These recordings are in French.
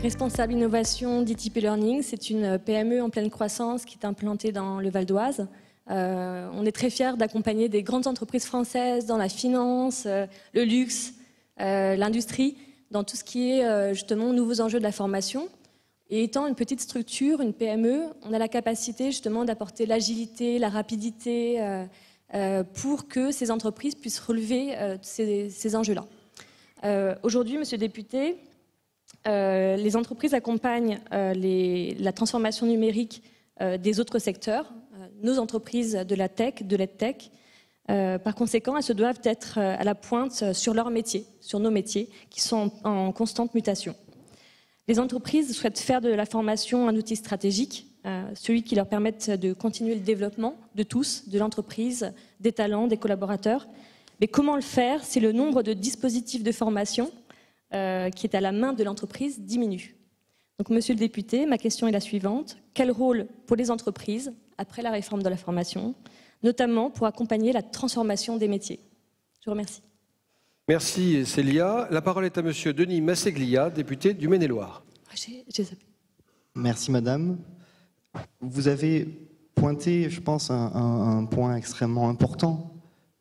Responsable Innovation d'ITP Learning. C'est une PME en pleine croissance qui est implantée dans le Val d'Oise. On est très fiers d'accompagner des grandes entreprises françaises dans la finance, le luxe, l'industrie, dans tout ce qui est justement nouveaux enjeux de la formation. Et étant une petite structure, une PME, on a la capacité justement d'apporter l'agilité, la rapidité pour que ces entreprises puissent relever ces enjeux-là. Aujourd'hui, Monsieur le député, les entreprises accompagnent la transformation numérique des autres secteurs, nos entreprises de la tech, de l'EdTech. Par conséquent, elles se doivent être à la pointe sur leurs métiers, sur nos métiers, qui sont en constante mutation. Les entreprises souhaitent faire de la formation un outil stratégique, celui qui leur permette de continuer le développement de tous, de l'entreprise, des talents, des collaborateurs. Mais comment le faire si le nombre de dispositifs de formation qui est à la main de l'entreprise diminue? Donc, Monsieur le député, ma question est la suivante. Quel rôle pour les entreprises après la réforme de la formation, notamment pour accompagner la transformation des métiers? Je vous remercie. Merci Célia. La parole est à Monsieur Denis Masseglia, député du Maine-et-Loire. Merci Madame. Vous avez pointé, je pense, un point extrêmement important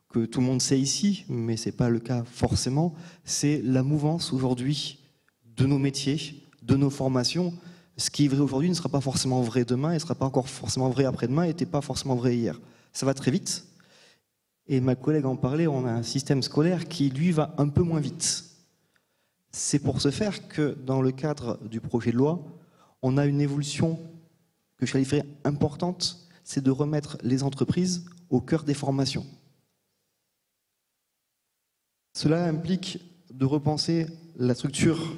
que tout le monde sait ici, mais ce n'est pas le cas forcément, c'est la mouvance aujourd'hui de nos métiers, de nos formations. Ce qui est vrai aujourd'hui ne sera pas forcément vrai demain, et ne sera pas encore forcément vrai après-demain, et n'était pas forcément vrai hier. Ça va très vite. Et ma collègue en parlait, on a un système scolaire qui, lui, va un peu moins vite. C'est pour ce faire que, dans le cadre du projet de loi, on a une évolution que je qualifierais importante, c'est de remettre les entreprises au cœur des formations. Cela implique de repenser la structure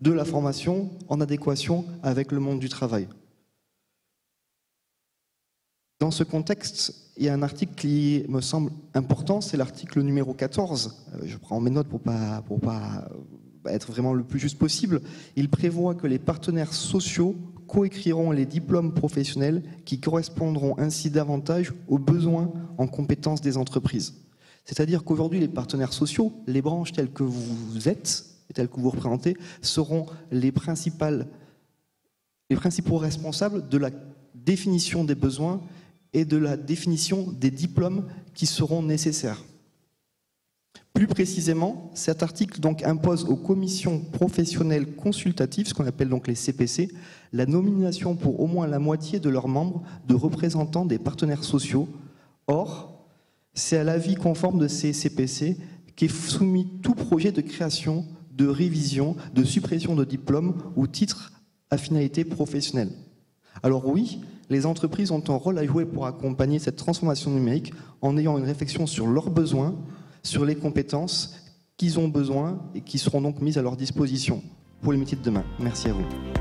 de la formation en adéquation avec le monde du travail. Dans ce contexte, il y a un article qui me semble important, c'est l'article numéro 14. Je prends mes notes pour pas être vraiment le plus juste possible. Il prévoit que les partenaires sociaux coécriront les diplômes professionnels qui correspondront ainsi davantage aux besoins en compétences des entreprises. C'est-à-dire qu'aujourd'hui, les partenaires sociaux, les branches telles que vous êtes et telles que vous représentez, seront les principaux responsables de la définition des besoins et de la définition des diplômes qui seront nécessaires. Plus précisément, cet article donc impose aux commissions professionnelles consultatives, ce qu'on appelle donc les CPC, la nomination pour au moins la moitié de leurs membres de représentants des partenaires sociaux. Or, c'est à l'avis conforme de ces CPC qu'est soumis tout projet de création, de révision, de suppression de diplômes ou titres à finalité professionnelle. Alors oui, les entreprises ont un rôle à jouer pour accompagner cette transformation numérique en ayant une réflexion sur leurs besoins, sur les compétences qu'ils ont besoin et qui seront donc mises à leur disposition pour les métiers de demain. Merci à vous.